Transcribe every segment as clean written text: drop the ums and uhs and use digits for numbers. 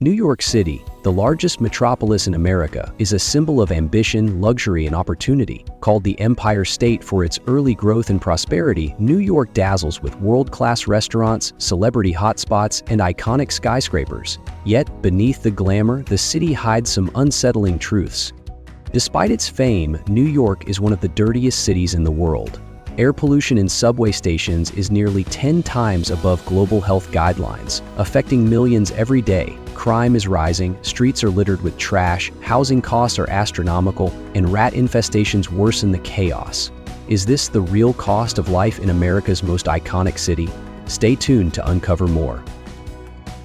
New York City, the largest metropolis in America, is a symbol of ambition, luxury, and opportunity. Called the Empire State for its early growth and prosperity, New York dazzles with world-class restaurants, celebrity hotspots, and iconic skyscrapers. Yet, beneath the glamour, the city hides some unsettling truths. Despite its fame, New York is one of the dirtiest cities in the world. Air pollution in subway stations is nearly 10 times above global health guidelines, affecting millions every day. Crime is rising, streets are littered with trash, housing costs are astronomical, and rat infestations worsen the chaos. Is this the real cost of life in America's most iconic city? Stay tuned to uncover more.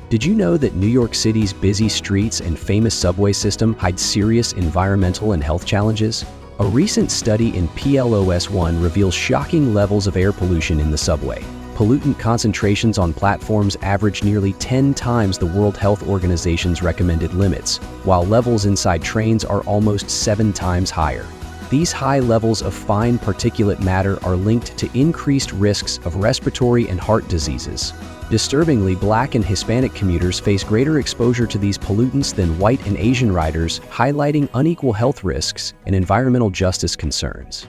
Did you know that New York City's busy streets and famous subway system hide serious environmental and health challenges? A recent study in PLOS1 reveals shocking levels of air pollution in the subway. Pollutant concentrations on platforms average nearly 10 times the World Health Organization's recommended limits, while levels inside trains are almost 7 times higher. These high levels of fine particulate matter are linked to increased risks of respiratory and heart diseases. Disturbingly, Black and Hispanic commuters face greater exposure to these pollutants than white and Asian riders, highlighting unequal health risks and environmental justice concerns.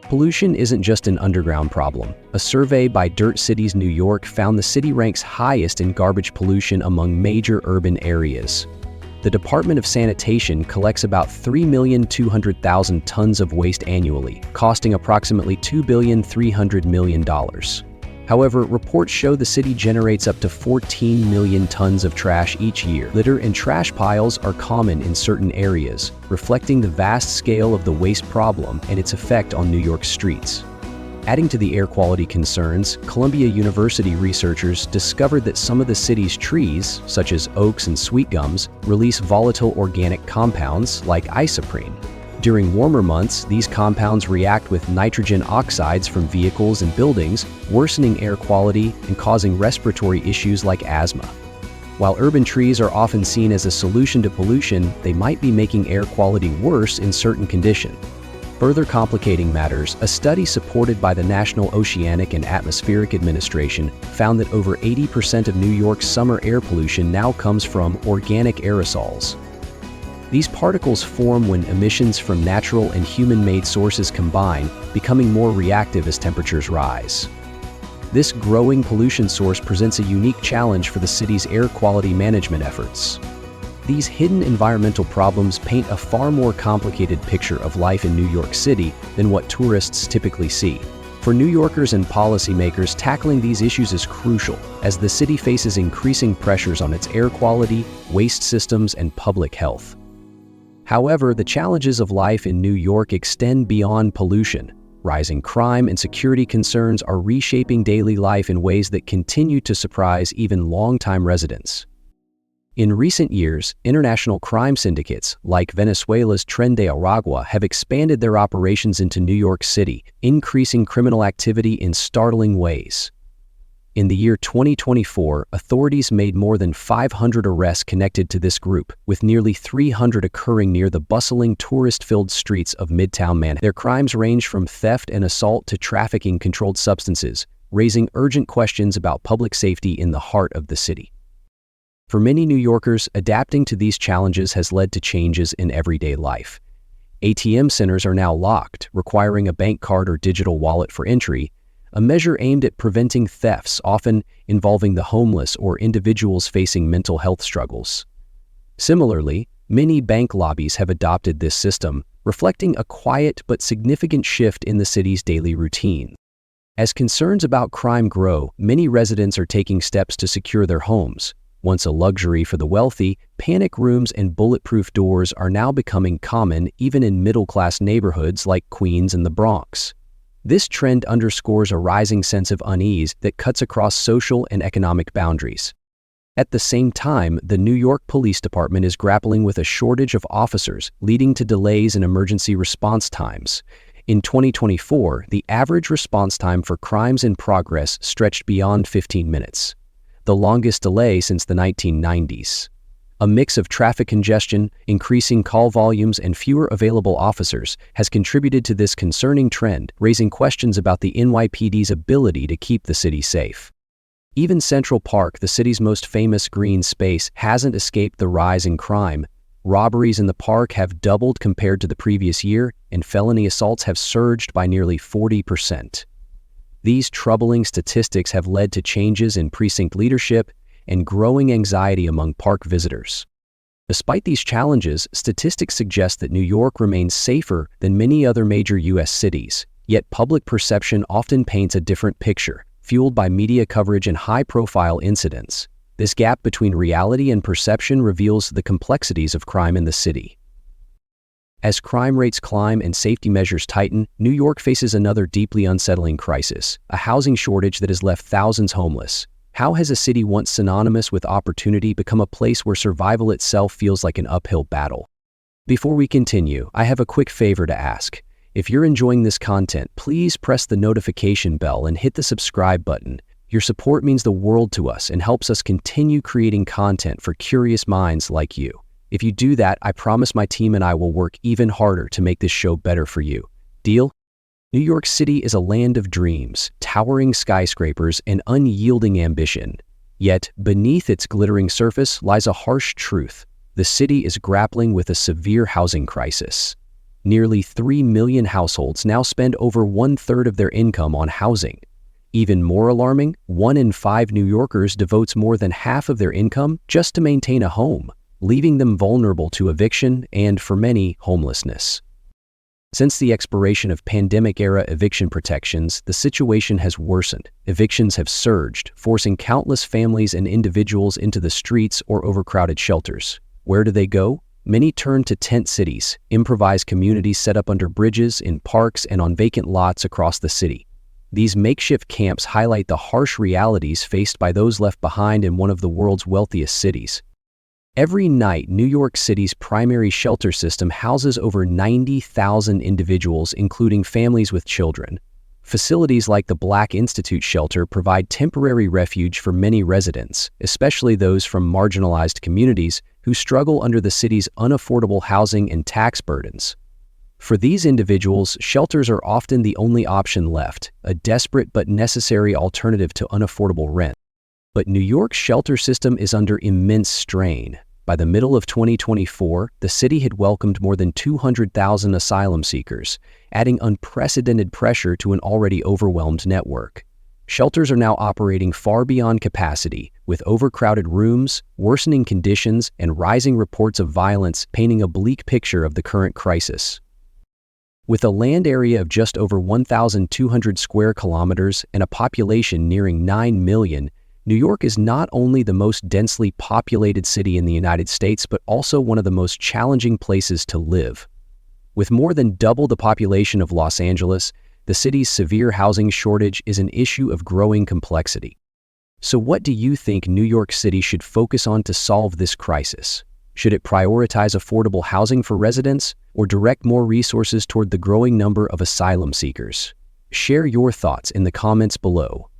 Pollution isn't just an underground problem. A survey by Dirt Cities New York found the city ranks highest in garbage pollution among major urban areas. The Department of Sanitation collects about 3,200,000 tons of waste annually, costing approximately $2.3 billion. However, reports show the city generates up to 14 million tons of trash each year. Litter and trash piles are common in certain areas, reflecting the vast scale of the waste problem and its effect on New York's streets. Adding to the air quality concerns, Columbia University researchers discovered that some of the city's trees, such as oaks and sweet gums, release volatile organic compounds like isoprene. During warmer months, these compounds react with nitrogen oxides from vehicles and buildings, worsening air quality and causing respiratory issues like asthma. While urban trees are often seen as a solution to pollution, they might be making air quality worse in certain conditions. Further complicating matters, a study supported by the National Oceanic and Atmospheric Administration found that over 80% of New York's summer air pollution now comes from organic aerosols. These particles form when emissions from natural and human-made sources combine, becoming more reactive as temperatures rise. This growing pollution source presents a unique challenge for the city's air quality management efforts. These hidden environmental problems paint a far more complicated picture of life in New York City than what tourists typically see. For New Yorkers and policymakers, tackling these issues is crucial, as the city faces increasing pressures on its air quality, waste systems, and public health. However, the challenges of life in New York extend beyond pollution. Rising crime and security concerns are reshaping daily life in ways that continue to surprise even longtime residents. In recent years, international crime syndicates, like Venezuela's Tren de Aragua, have expanded their operations into New York City, increasing criminal activity in startling ways. In the year 2024, authorities made more than 500 arrests connected to this group, with nearly 300 occurring near the bustling, tourist-filled streets of Midtown Manhattan. Their crimes range from theft and assault to trafficking controlled substances, raising urgent questions about public safety in the heart of the city. For many New Yorkers, adapting to these challenges has led to changes in everyday life. ATM centers are now locked, requiring a bank card or digital wallet for entry, a measure aimed at preventing thefts, often involving the homeless or individuals facing mental health struggles. Similarly, many bank lobbies have adopted this system, reflecting a quiet but significant shift in the city's daily routine. As concerns about crime grow, many residents are taking steps to secure their homes. Once a luxury for the wealthy, panic rooms and bulletproof doors are now becoming common even in middle-class neighborhoods like Queens and the Bronx. This trend underscores a rising sense of unease that cuts across social and economic boundaries. At the same time, the New York Police Department is grappling with a shortage of officers, leading to delays in emergency response times. In 2024, the average response time for crimes in progress stretched beyond 15 minutes, the longest delay since the 1990s. A mix of traffic congestion, increasing call volumes, and fewer available officers has contributed to this concerning trend, raising questions about the NYPD's ability to keep the city safe. Even Central Park, the city's most famous green space, hasn't escaped the rise in crime. Robberies in the park have doubled compared to the previous year, and felony assaults have surged by nearly 40%. These troubling statistics have led to changes in precinct leadership and growing anxiety among park visitors. Despite these challenges, statistics suggest that New York remains safer than many other major U.S. cities, yet public perception often paints a different picture, fueled by media coverage and high-profile incidents. This gap between reality and perception reveals the complexities of crime in the city. As crime rates climb and safety measures tighten, New York faces another deeply unsettling crisis, a housing shortage that has left thousands homeless. How has a city once synonymous with opportunity become a place where survival itself feels like an uphill battle? Before we continue, I have a quick favor to ask. If you're enjoying this content, please press the notification bell and hit the subscribe button. Your support means the world to us and helps us continue creating content for curious minds like you. If you do that, I promise my team and I will work even harder to make this show better for you. Deal? New York City is a land of dreams, towering skyscrapers, and unyielding ambition. Yet, beneath its glittering surface lies a harsh truth. The city is grappling with a severe housing crisis. Nearly 3 million households now spend over 1/3 of their income on housing. Even more alarming, 1 in 5 New Yorkers devotes more than half of their income just to maintain a home, leaving them vulnerable to eviction and, for many, homelessness. Since the expiration of pandemic-era eviction protections, the situation has worsened. Evictions have surged, forcing countless families and individuals into the streets or overcrowded shelters. Where do they go? Many turn to tent cities, improvised communities set up under bridges, in parks, and on vacant lots across the city. These makeshift camps highlight the harsh realities faced by those left behind in one of the world's wealthiest cities. Every night, New York City's primary shelter system houses over 90,000 individuals, including families with children. Facilities like the Black Institute Shelter provide temporary refuge for many residents, especially those from marginalized communities who struggle under the city's unaffordable housing and tax burdens. For these individuals, shelters are often the only option left, a desperate but necessary alternative to unaffordable rent. But New York's shelter system is under immense strain. By the middle of 2024, the city had welcomed more than 200,000 asylum seekers, adding unprecedented pressure to an already overwhelmed network. Shelters are now operating far beyond capacity, with overcrowded rooms, worsening conditions, and rising reports of violence painting a bleak picture of the current crisis. With a land area of just over 1,200 square kilometers and a population nearing 9 million, New York is not only the most densely populated city in the United States, but also one of the most challenging places to live. With more than double the population of Los Angeles, the city's severe housing shortage is an issue of growing complexity. So what do you think New York City should focus on to solve this crisis? Should it prioritize affordable housing for residents or direct more resources toward the growing number of asylum seekers? Share your thoughts in the comments below.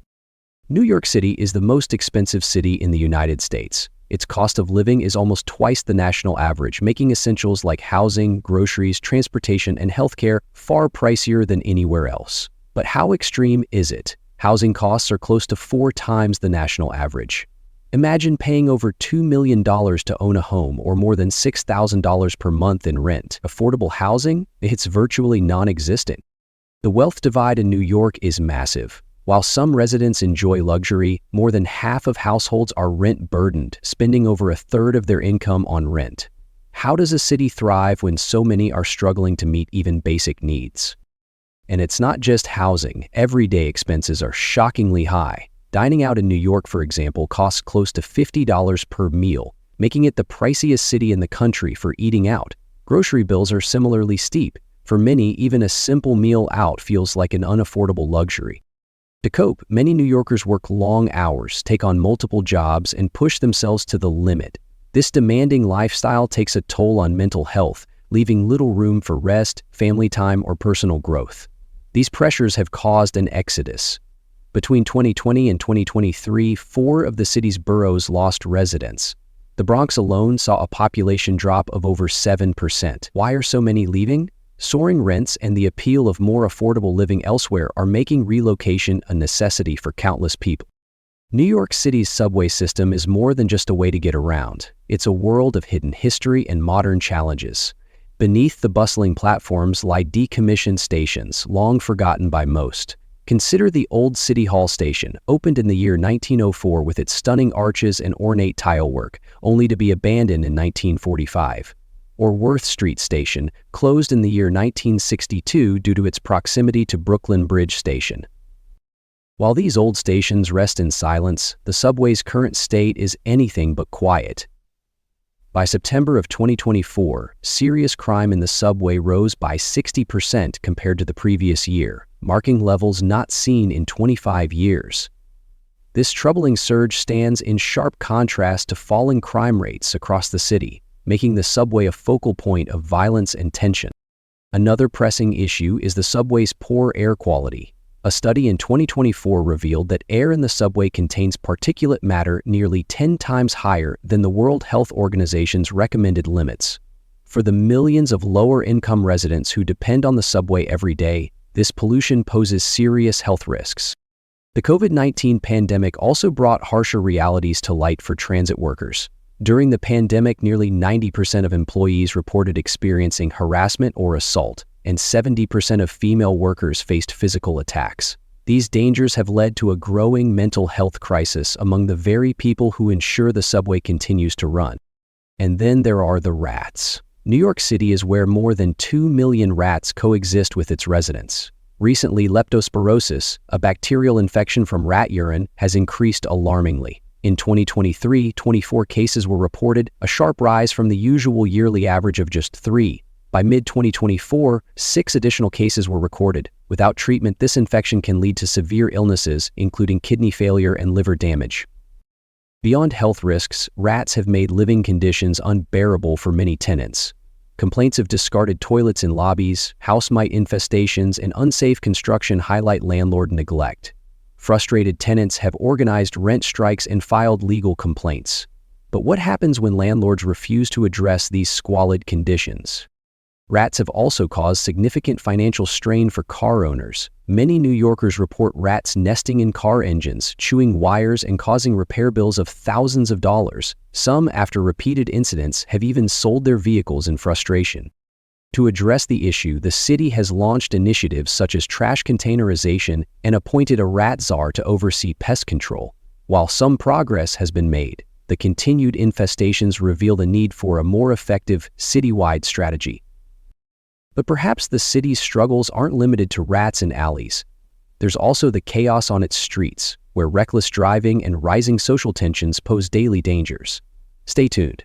New York City is the most expensive city in the United States. Its cost of living is almost twice the national average, making essentials like housing, groceries, transportation, and healthcare far pricier than anywhere else. But how extreme is it? Housing costs are close to 4 times the national average. Imagine paying over $2 million to own a home or more than $6,000 per month in rent. Affordable housing? It's virtually non-existent. The wealth divide in New York is massive. While some residents enjoy luxury, more than half of households are rent-burdened, spending over 1/3 of their income on rent. How does a city thrive when so many are struggling to meet even basic needs? And it's not just housing. Everyday expenses are shockingly high. Dining out in New York, for example, costs close to $50 per meal, making it the priciest city in the country for eating out. Grocery bills are similarly steep. For many, even a simple meal out feels like an unaffordable luxury. To cope, many New Yorkers work long hours, take on multiple jobs, and push themselves to the limit. This demanding lifestyle takes a toll on mental health, leaving little room for rest, family time, or personal growth. These pressures have caused an exodus. Between 2020 and 2023, 4 of the city's boroughs lost residents. The Bronx alone saw a population drop of over 7%. Why are so many leaving? Soaring rents and the appeal of more affordable living elsewhere are making relocation a necessity for countless people. New York City's subway system is more than just a way to get around. It's a world of hidden history and modern challenges. Beneath the bustling platforms lie decommissioned stations, long forgotten by most. Consider the old City Hall station, opened in the year 1904 with its stunning arches and ornate tilework, only to be abandoned in 1945. Or Worth Street Station, closed in the year 1962 due to its proximity to Brooklyn Bridge Station. While these old stations rest in silence, the subway's current state is anything but quiet. By September of 2024, serious crime in the subway rose by 60% compared to the previous year, marking levels not seen in 25 years. This troubling surge stands in sharp contrast to falling crime rates across the city, making the subway a focal point of violence and tension. Another pressing issue is the subway's poor air quality. A study in 2024 revealed that air in the subway contains particulate matter nearly 10 times higher than the World Health Organization's recommended limits. For the millions of lower-income residents who depend on the subway every day, this pollution poses serious health risks. The COVID-19 pandemic also brought harsher realities to light for transit workers. During the pandemic, nearly 90% of employees reported experiencing harassment or assault, and 70% of female workers faced physical attacks. These dangers have led to a growing mental health crisis among the very people who ensure the subway continues to run. And then there are the rats. New York City is where more than 2 million rats coexist with its residents. Recently, leptospirosis, a bacterial infection from rat urine, has increased alarmingly. In 2023, 24 cases were reported, a sharp rise from the usual yearly average of just 3. By mid-2024, 6 additional cases were recorded. Without treatment, this infection can lead to severe illnesses, including kidney failure and liver damage. Beyond health risks, rats have made living conditions unbearable for many tenants. Complaints of discarded toilets in lobbies, house mite infestations, and unsafe construction highlight landlord neglect. Frustrated tenants have organized rent strikes and filed legal complaints. But what happens when landlords refuse to address these squalid conditions? Rats have also caused significant financial strain for car owners. Many New Yorkers report rats nesting in car engines, chewing wires, and causing repair bills of thousands of dollars. Some, after repeated incidents, have even sold their vehicles in frustration. To address the issue, the city has launched initiatives such as trash containerization and appointed a rat czar to oversee pest control. While some progress has been made, the continued infestations reveal the need for a more effective, citywide strategy. But perhaps the city's struggles aren't limited to rats in alleys. There's also the chaos on its streets, where reckless driving and rising social tensions pose daily dangers. Stay tuned.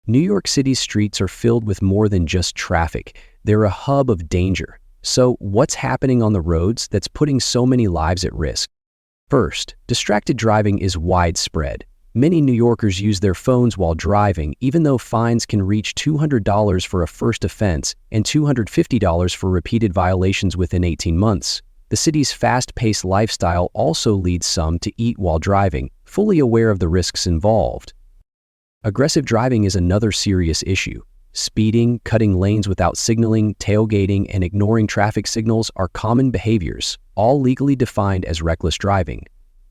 New York City's streets are filled with more than just traffic. They're a hub of danger. So, what's happening on the roads that's putting so many lives at risk? First, distracted driving is widespread. Many New Yorkers use their phones while driving, even though fines can reach $200 for a first offense and $250 for repeated violations within 18 months. The city's fast-paced lifestyle also leads some to eat while driving, fully aware of the risks involved. Aggressive driving is another serious issue. Speeding, cutting lanes without signaling, tailgating, and ignoring traffic signals are common behaviors, all legally defined as reckless driving.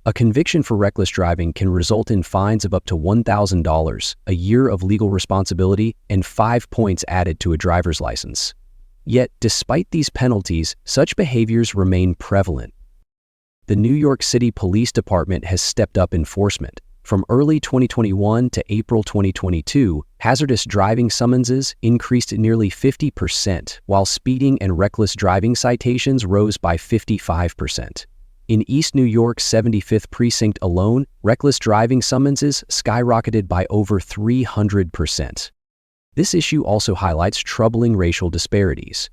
A conviction for reckless driving can result in fines of up to $1,000, a year of legal responsibility, and 5 points added to a driver's license. Yet, despite these penalties, such behaviors remain prevalent. The New York City Police Department has stepped up enforcement. From early 2021 to April 2022, hazardous driving summonses increased nearly 50%, while speeding and reckless driving citations rose by 55%. In East New York's 75th Precinct alone, reckless driving summonses skyrocketed by over 300%. This issue also highlights troubling racial disparities.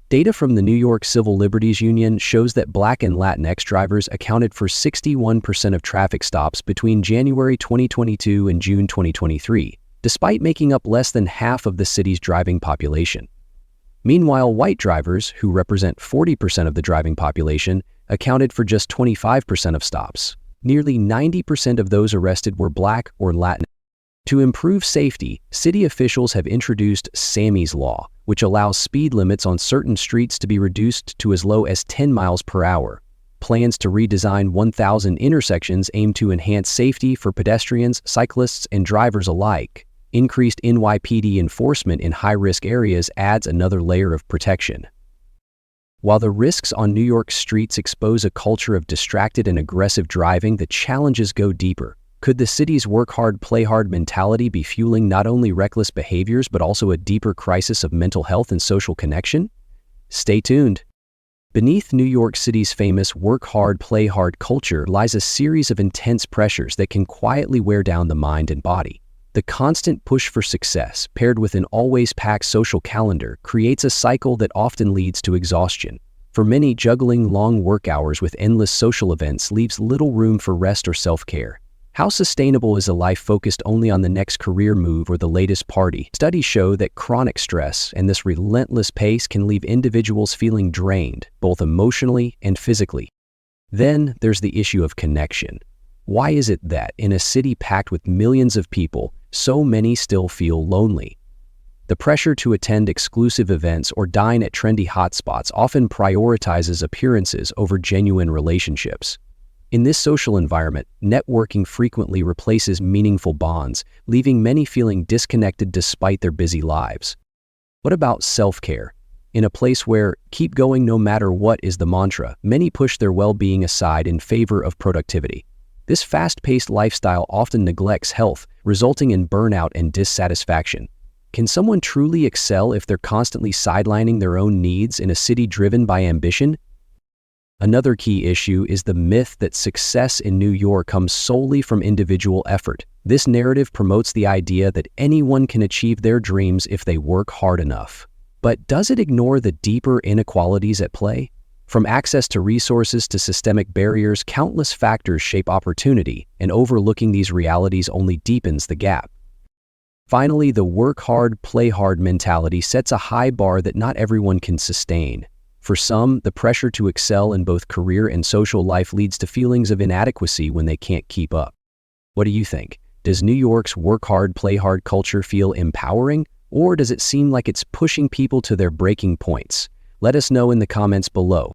Data from the New York Civil Liberties Union shows that Black and Latinx drivers accounted for 61% of traffic stops between January 2022 and June 2023, despite making up less than half of the city's driving population. Meanwhile, white drivers, who represent 40% of the driving population, accounted for just 25% of stops. Nearly 90% of those arrested were Black or Latin. To improve safety, city officials have introduced Sammy's Law, which allows speed limits on certain streets to be reduced to as low as 10 miles per hour. Plans to redesign 1,000 intersections aim to enhance safety for pedestrians, cyclists, and drivers alike. Increased NYPD enforcement in high-risk areas adds another layer of protection. While the risks on New York streets expose a culture of distracted and aggressive driving, the challenges go deeper. Could the city's work hard, play hard mentality be fueling not only reckless behaviors but also a deeper crisis of mental health and social connection? Stay tuned. Beneath New York City's famous work hard, play hard culture lies a series of intense pressures that can quietly wear down the mind and body. The constant push for success, paired with an always packed social calendar, creates a cycle that often leads to exhaustion. For many, juggling long work hours with endless social events leaves little room for rest or self-care. How sustainable is a life focused only on the next career move or the latest party? Studies show that chronic stress and this relentless pace can leave individuals feeling drained, both emotionally and physically. Then there's the issue of connection. Why is it that, in a city packed with millions of people, so many still feel lonely? The pressure to attend exclusive events or dine at trendy hotspots often prioritizes appearances over genuine relationships. In this social environment, networking frequently replaces meaningful bonds, leaving many feeling disconnected despite their busy lives. What about self-care? In a place where "keep going no matter what" is the mantra, many push their well-being aside in favor of productivity. This fast-paced lifestyle often neglects health, resulting in burnout and dissatisfaction. Can someone truly excel if they're constantly sidelining their own needs in a city driven by ambition? Another key issue is the myth that success in New York comes solely from individual effort. This narrative promotes the idea that anyone can achieve their dreams if they work hard enough. But does it ignore the deeper inequalities at play? From access to resources to systemic barriers, countless factors shape opportunity, and overlooking these realities only deepens the gap. Finally, the work hard, play hard mentality sets a high bar that not everyone can sustain. For some, the pressure to excel in both career and social life leads to feelings of inadequacy when they can't keep up. What do you think? Does New York's work hard, play hard culture feel empowering, or does it seem like it's pushing people to their breaking points? Let us know in the comments below.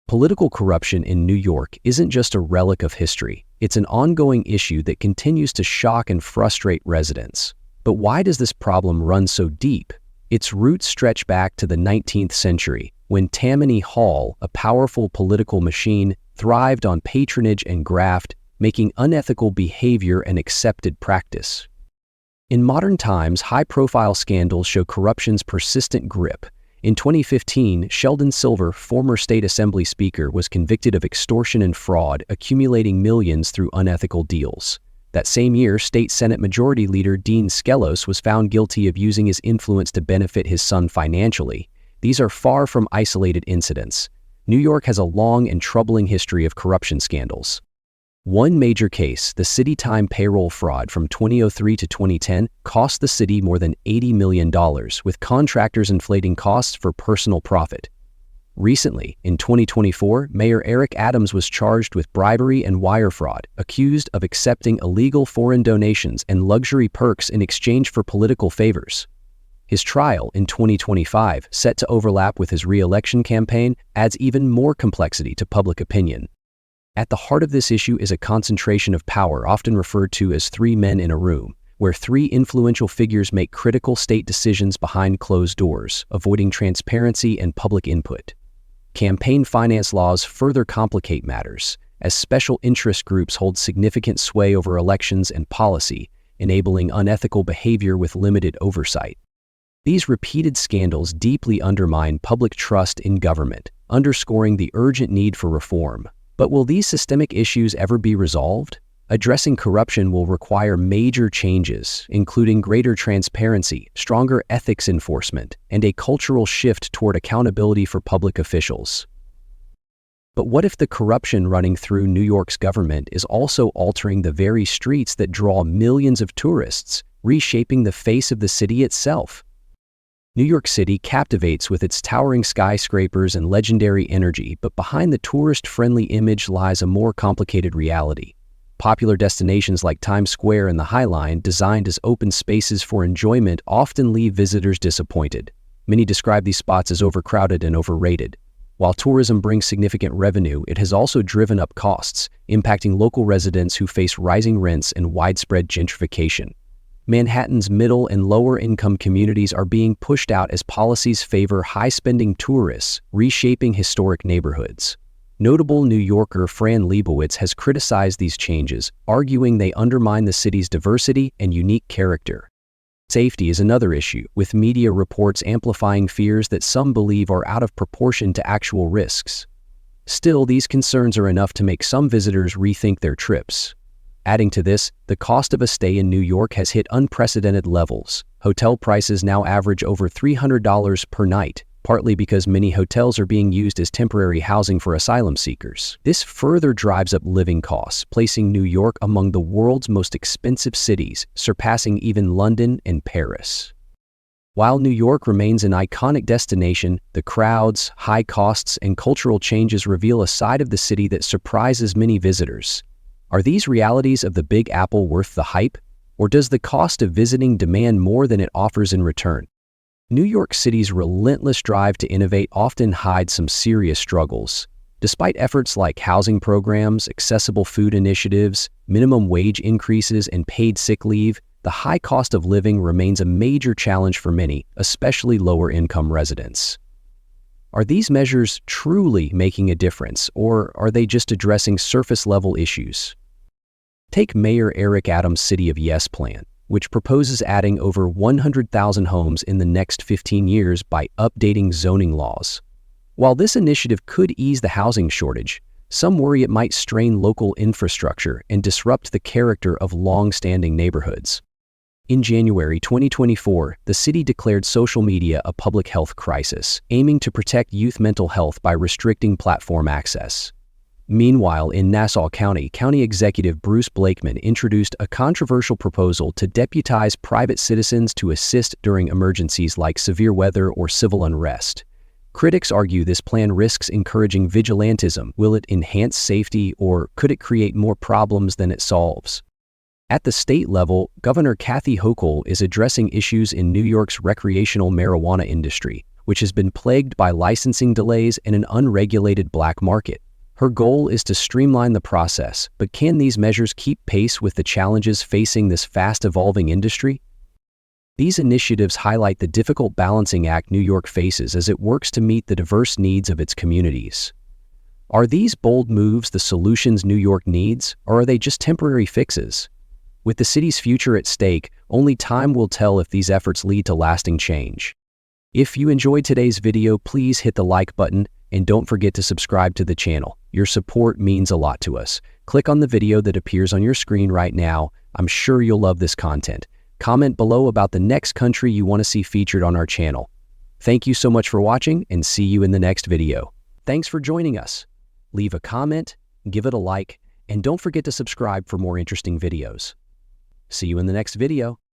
Political corruption in New York isn't just a relic of history. It's an ongoing issue that continues to shock and frustrate residents. But why does this problem run so deep? Its roots stretch back to the 19th century, when Tammany Hall, a powerful political machine, thrived on patronage and graft, making unethical behavior an accepted practice. In modern times, high-profile scandals show corruption's persistent grip. In 2015, Sheldon Silver, former state assembly speaker, was convicted of extortion and fraud, accumulating millions through unethical deals. That same year, State Senate Majority Leader Dean Skelos was found guilty of using his influence to benefit his son financially. These are far from isolated incidents. New York has a long and troubling history of corruption scandals. One major case, the city time payroll fraud from 2003 to 2010, cost the city more than $80 million, with contractors inflating costs for personal profit. Recently, in 2024, Mayor Eric Adams was charged with bribery and wire fraud, accused of accepting illegal foreign donations and luxury perks in exchange for political favors. His trial in 2025, set to overlap with his re-election campaign, adds even more complexity to public opinion. At the heart of this issue is a concentration of power often referred to as three men in a room, where three influential figures make critical state decisions behind closed doors, avoiding transparency and public input. Campaign finance laws further complicate matters, as special interest groups hold significant sway over elections and policy, enabling unethical behavior with limited oversight. These repeated scandals deeply undermine public trust in government, underscoring the urgent need for reform. But will these systemic issues ever be resolved? Addressing corruption will require major changes, including greater transparency, stronger ethics enforcement, and a cultural shift toward accountability for public officials. But what if the corruption running through New York's government is also altering the very streets that draw millions of tourists, reshaping the face of the city itself? New York City captivates with its towering skyscrapers and legendary energy, but behind the tourist-friendly image lies a more complicated reality. Popular destinations like Times Square and the High Line, designed as open spaces for enjoyment, often leave visitors disappointed. Many describe these spots as overcrowded and overrated. While tourism brings significant revenue, it has also driven up costs, impacting local residents who face rising rents and widespread gentrification. Manhattan's middle and lower-income communities are being pushed out as policies favor high-spending tourists, reshaping historic neighborhoods. Notable New Yorker Fran Lebowitz has criticized these changes, arguing they undermine the city's diversity and unique character. Safety is another issue, with media reports amplifying fears that some believe are out of proportion to actual risks. Still, these concerns are enough to make some visitors rethink their trips. Adding to this, the cost of a stay in New York has hit unprecedented levels. Hotel prices now average over $300 per night, partly because many hotels are being used as temporary housing for asylum seekers. This further drives up living costs, placing New York among the world's most expensive cities, surpassing even London and Paris. While New York remains an iconic destination, the crowds, high costs, and cultural changes reveal a side of the city that surprises many visitors. Are these realities of the Big Apple worth the hype? Or does the cost of visiting demand more than it offers in return? New York City's relentless drive to innovate often hides some serious struggles. Despite efforts like housing programs, accessible food initiatives, minimum wage increases, and paid sick leave, the high cost of living remains a major challenge for many, especially lower-income residents. Are these measures truly making a difference, or are they just addressing surface-level issues? Take Mayor Eric Adams' City of Yes plan, which proposes adding over 100,000 homes in the next 15 years by updating zoning laws. While this initiative could ease the housing shortage, some worry it might strain local infrastructure and disrupt the character of long-standing neighborhoods. In January 2024, the city declared social media a public health crisis, aiming to protect youth mental health by restricting platform access. Meanwhile, in Nassau County, County Executive Bruce Blakeman introduced a controversial proposal to deputize private citizens to assist during emergencies like severe weather or civil unrest. Critics argue this plan risks encouraging vigilantism. Will it enhance safety, or could it create more problems than it solves? At the state level, Governor Kathy Hochul is addressing issues in New York's recreational marijuana industry, which has been plagued by licensing delays and an unregulated black market. Her goal is to streamline the process, but can these measures keep pace with the challenges facing this fast-evolving industry? These initiatives highlight the difficult balancing act New York faces as it works to meet the diverse needs of its communities. Are these bold moves the solutions New York needs, or are they just temporary fixes? With the city's future at stake, only time will tell if these efforts lead to lasting change. If you enjoyed today's video, please hit the like button and don't forget to subscribe to the channel. Your support means a lot to us. Click on the video that appears on your screen right now. I'm sure you'll love this content. Comment below about the next country you want to see featured on our channel. Thank you so much for watching, and see you in the next video. Thanks for joining us. Leave a comment, give it a like, and don't forget to subscribe for more interesting videos. See you in the next video.